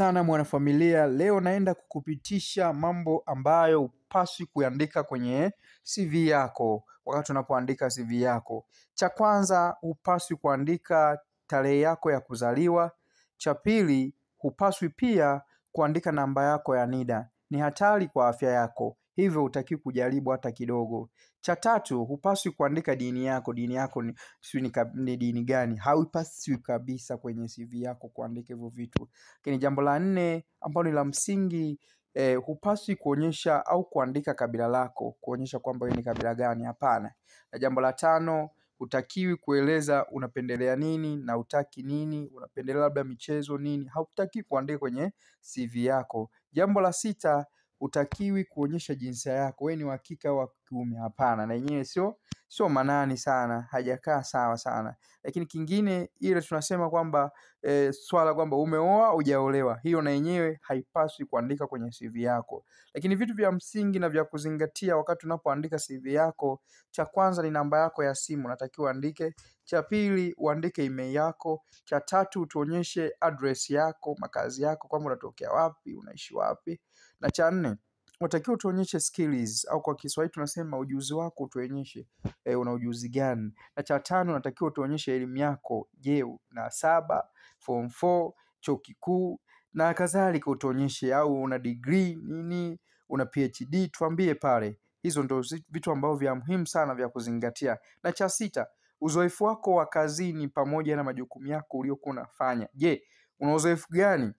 Sana mwanafamilia, leo naenda kukupitisha mambo ambayo hupaswi kuandika kwenye CV yako wakati unapoandika CV yako. Cha kwanza, hupaswi kuandika tarehe yako ya kuzaliwa. Cha pili, hupaswi pia kuandika namba yako ya NIDA. Ni hatari kwa afya yako, hivyo hutakiwi kujaribu hata kidogo. Cha tatu, hupaswi kuandika dini yako. Dini yako ni dini gani? Haupaswi kabisa kwenye CV yako kuandika hivyo vitu. Lakini jambo la nne ambalo ni la msingi, hupaswi kuonyesha au kuandika kabila lako, kuonyesha kwamba wewe ni kabila gani, hapana. Na jambo la tano, hutakiwi kueleza unapendelea nini na hutaki nini, unapendelea labda michezo nini, hautaki kuandika kwenye CV yako. Jambo la sita, hutakiwi kuonyesha jinsia yako, wewe ni wa kike au wa kiume, hapana. Na yenyewe sio manani sana, hajakaa sawa sana. Lakini kingine ile tunasema kwamba swala kwamba umeoa hujaolewa, hiyo na yenyewe haipaswi kuandika kwenye CV yako. Lakini vitu vya msingi na vya kuzingatia wakati unapoandika CV yako, cha kwanza ni namba yako ya simu, unatakiwa uandike. Cha pili, uandike email yako. Cha tatu, tuonyeshe address yako, makazi yako, kwamba unatokea wapi, unaishi wapi. Na cha nne, unatakiwa tuonyeshe skills au kwa Kiswahili tunasema ujuzi wako, utuonyeshe una ujuzi gani. Na cha tano, unatakiwa tuonyeshe elimu yako. Je, una 7, form 4, chuo kikuu na kadhalika, utuonyeshe au una degree nini, una PhD, tuambie pale. Hizo ndio vitu ambavyo vya muhimu sana vya kuzingatia. Na cha sita, uzoefu wako wa kazini pamoja na majukumu yako uliokuwa unafanya. Je, una uzoefu gani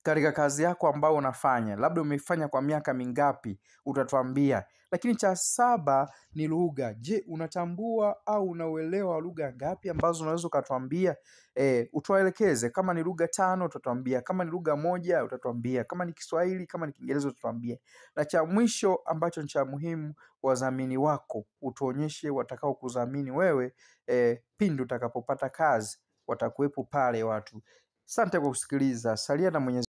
katika kazi yako ambao unafanya? Labda umefanya kwa miaka mingapi, utatuambia. Lakini cha saba ni lugha. Je, unatambua au unauelewa lugha ngapi ambazo unaweza ukatuambia? Utuelekeze. Kama ni lugha 5 utatuambia, kama ni lugha 1 utatuambia, kama ni Kiswahili, kama ni Kiingereza utatuambia. Na cha mwisho ambacho ni cha muhimu, wadhamini wako. Utuonyeshe watakao kudhamini wewe pindi utakapopata kazi, watakuwepo pale watu. Asante kwa kusikiliza. Salia na Mwenyezi